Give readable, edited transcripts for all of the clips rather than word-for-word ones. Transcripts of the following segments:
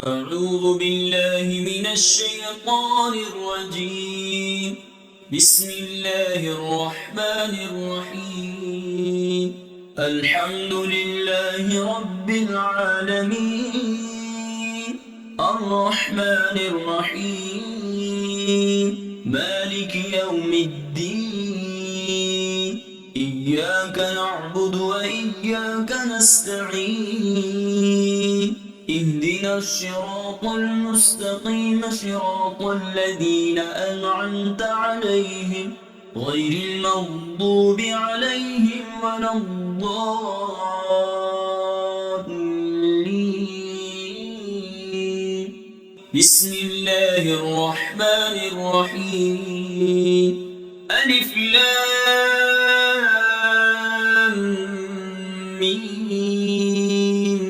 أعوذ بالله من الشيطان الرجيم. بسم الله الرحمن الرحيم. الحمد لله رب العالمين، الرحمن الرحيم، مالك يوم الدين. إياك نعبد وإياك نستعين. اهدنا الصراط المستقيم، صراط الذين أنعمت عليهم غير المغضوب عليهم ولا الضالين. بسم الله الرحمن الرحيم. ألف لام ميم.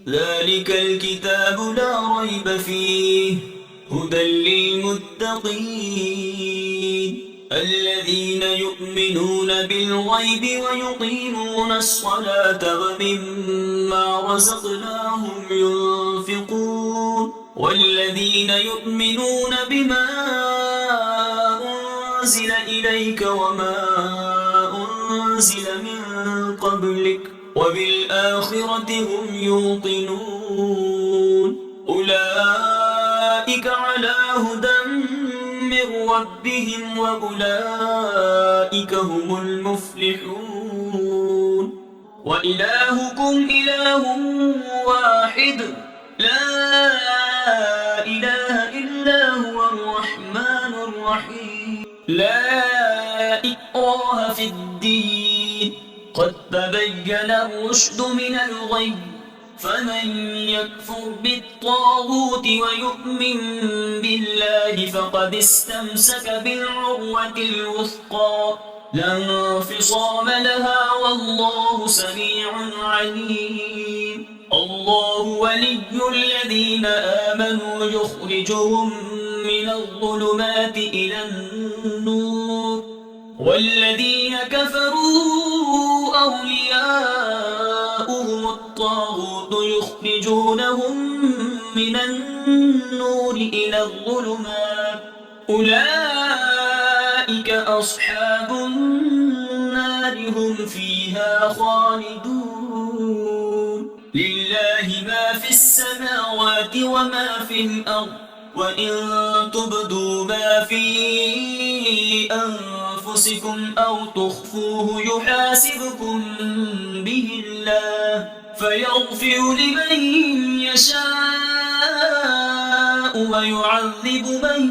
ذلك الكتاب لا ريب فيه هدى للمتقين الذين يؤمنون بالغيب ويقيمون الصلاة ومما رزقناهم ينفقون والذين يؤمنون بما أنزل إليك وما أنزل من قبلك وبالآخرة هم يوقنون. أولئك على هدى من ربهم وأولئك هم المفلحون. وإلهكم إله واحد لا إله إلا هو الرحمن الرحيم. لا إكراه في الدين، قد تبين الرشد من الغي، فمن يكفر بالطاغوت ويؤمن بالله فقد استمسك بالعروة الوثقى لا انفصام لها والله سميع عليم. الله ولي الذين آمنوا يخرجهم من الظلمات إلى النور، والذين كفروا أولياؤهم الطاغوت يخرجونهم من النور إلى الظلمات. أولئك أصحاب النار هم فيها خالدون. لله ما في السماوات وما في الأرض، وإن تبدوا ما في أنفسكم أو تخفوه يحاسبكم به الله فيغفر لمن يشاء ويعذب من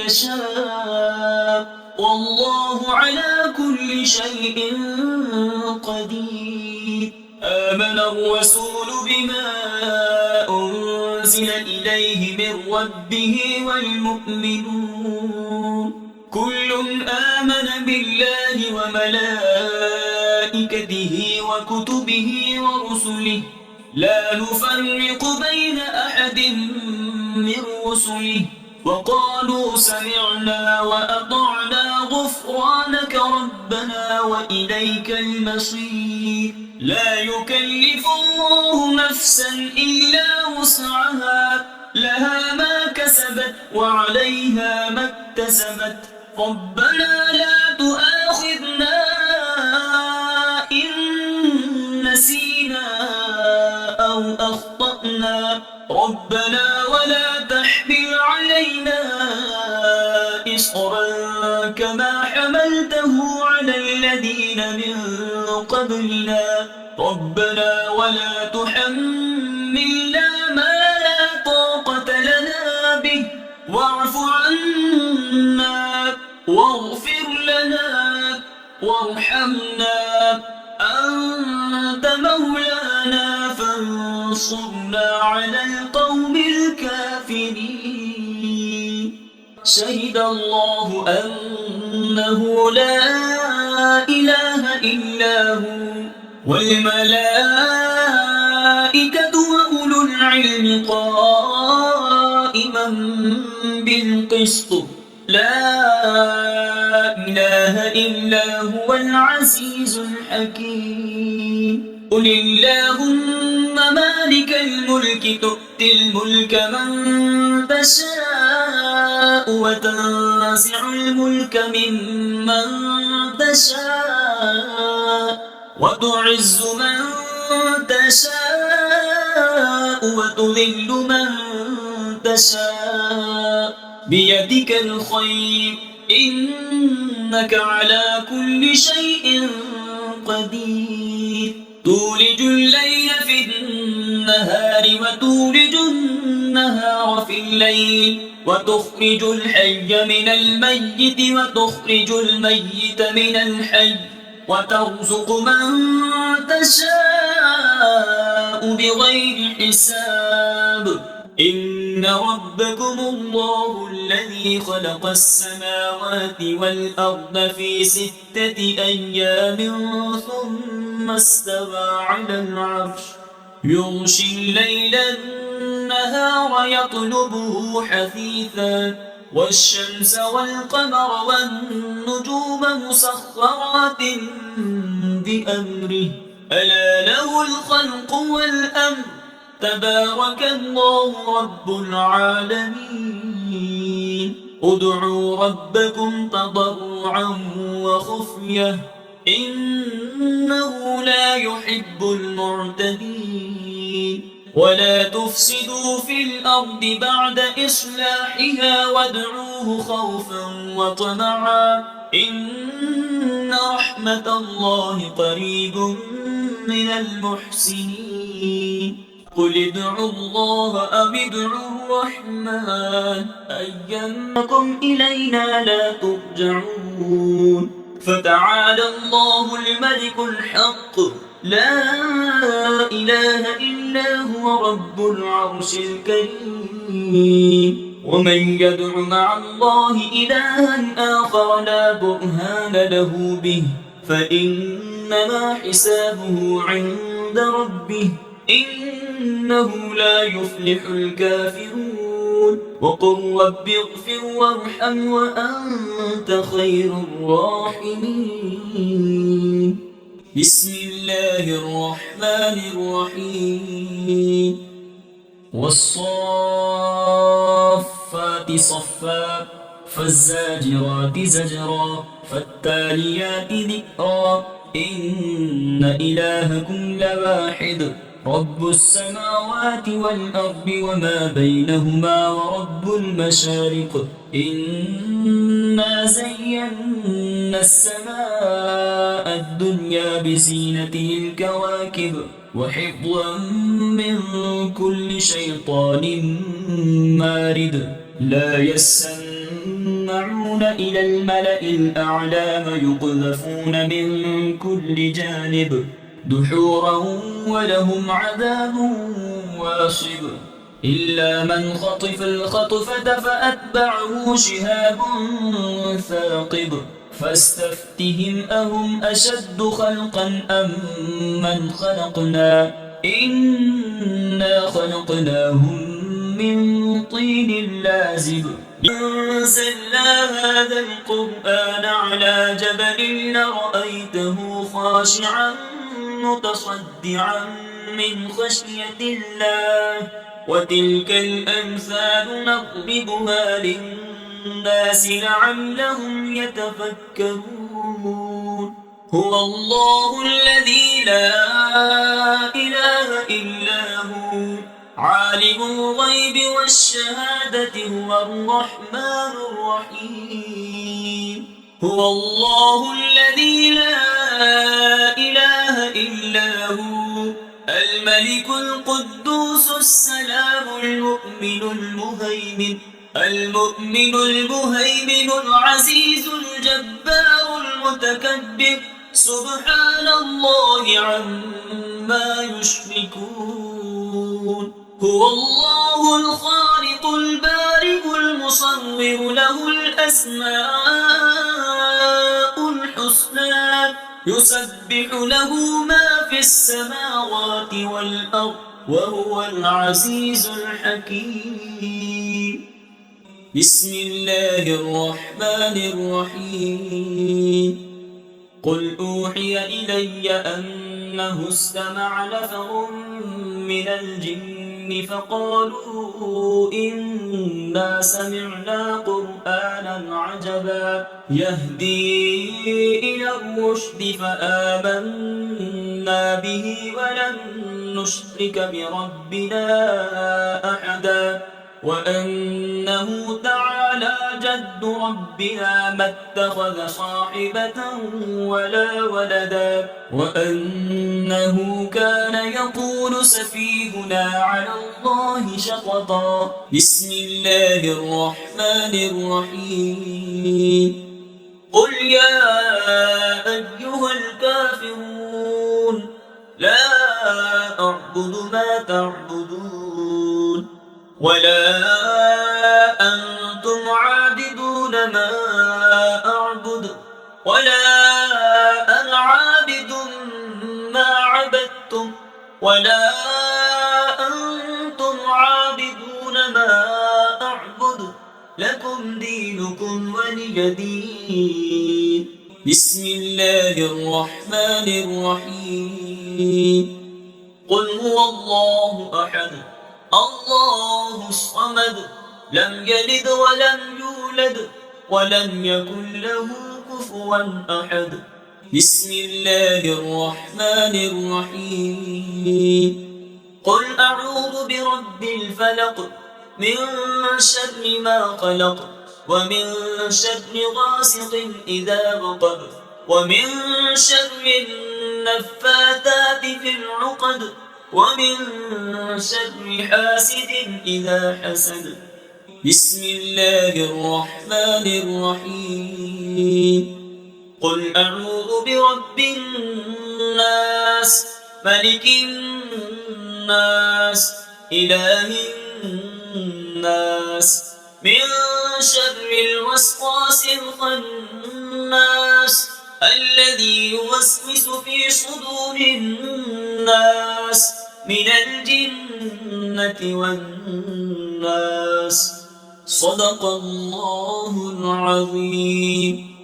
يشاء، والله على كل شيء قدير. آمن الرسول بما أنزل إليه من ربه والمؤمنون كل آمن بالله وملائكته وكتبه ورسله لا نفرق بين أحد من رسله وقالوا سمعنا وأطعنا غفرانك ربنا وإليك المصير. لا يكلف الله نفسا إلا وسعها، لها ما كسبت وعليها ما اكتسبت. ربنا لا تؤاخذنا إن نسينا أو أخطأنا، ربنا ولا تحمل علينا إصرا كما حملته على الذين من قبلنا، ربنا ولا تحملنا ما لا طاقة لنا به واعف عنا واغفر لنا وارحمنا أنت مولانا فانصرنا على القوم الكافرين. شهد الله أنه لا إله إلا هو والملائكة وأولو العلم قائما بالقسط لا إله إلا هو العزيز الحكيم. قل اللهم مالك الملك تؤتي تؤتي الملك من تشاء وتنزع الملك ممن تشاء وتعز من تشاء وتذل من تشاء بيدك الخير إنك على كل شيء قدير تولج الليل في النهار وتولج النهار في الليل وتخرج الحي من الميت وتخرج الميت من الحي وترزق من تشاء بغير حساب إن ربكم الله الذي خلق السماوات والأرض في 6 أيام ثم استوى على العرش يغشي الليل النهار يطلبه حثيثا والشمس والقمر والنجوم مسخرات بأمره ألا له الخلق والأمر تبارك الله رب العالمين ادعوا ربكم تضرعا وخفية إنه لا يحب المعتدين ولا تفسدوا في الأرض بعد إصلاحها وادعوه خوفا وطمعا إن رحمة الله قريب من المحسنين قل ادعوا الله أو ادعوا الرحمن أينكم إلينا لا ترجعون فتعالى الله الملك الحق لا إله إلا هو رب العرش الكريم ومن يدع مع الله إلها آخر لا برهان له به فإنما حسابه عند ربه إنه لا يفلح الكافرون وقل رب اغفر وارحم وأنت خير الراحمين بسم الله الرحمن الرحيم والصافات صفا فالزاجرات زجرا فالتاليات ذكرا إن إلهكم لواحد رب السماوات والأرض وما بينهما ورب المشارق إنا زينا السماء الدنيا بزينة الكواكب وحفظا من كل شيطان مارد لا يسمعون إلى الملأ الأعلى ويقذفون من كل جانب دحورا ولهم عذاب واصب إلا من خطف الخطفة فأتبعه شهاب ثاقب فاستفتهم أهم أشد خلقا أم من خلقنا إنا خلقناهم من طين لازب أنزلنا هذا القرآن على جبل لرأيته خاشعا متصدعا من خشية الله وتلك الأمثال نضربها للناس لعلهم يتفكرون هو الله الذي لا إله إلا هو عالم الغيب والشهادة هو الرحمن الرحيم هو الله الذي لا إله إلا هو الملك القدوس السلام المؤمن المهيمن العزيز الجبار المتكبر سبحان الله عما يشركون هو الله الخالق البارئ المصور له الأسماء الحسنى يسبح له ما في السماوات والأرض وهو العزيز الحكيم بسم الله الرحمن الرحيم قل أوحي إلي أنه استمع نفر من الجن الجن فقالوا إنا سمعنا قرآنا عجبا يهدي إلى الرشد فآمنا به ولن نشرك بربنا أحدا وأنه تعالى جد ربنا ما اتخذ صاحبة ولا ولدا وأنه كان يقول سفيهنا على الله شططا بسم الله الرحمن الرحيم قل يا أيها الكافرون لا أعبد ما تعبدون ولا أنتم عابدون ما أعبد ولا أنا عابد ما عبدتم ولا أنتم عابدون ما أعبد لكم دينكم ولي دين بسم الله الرحمن الرحيم قل هو الله أحد الله الصمد لم يلد ولم يولد ولم يكن له كفوا أحد بسم الله الرحمن الرحيم قل أعوذ برب الفلق من شر ما خلق ومن شر غاسق إذا وقب ومن شر النفاثات في العقد ومن شر حاسد إذا حسد بسم الله الرحمن الرحيم قل أعوذ برب الناس ملك الناس إله الناس من شر الوسواس الخناس الذي يوسوس في صدور الناس من الجنة والناس صدق الله العظيم.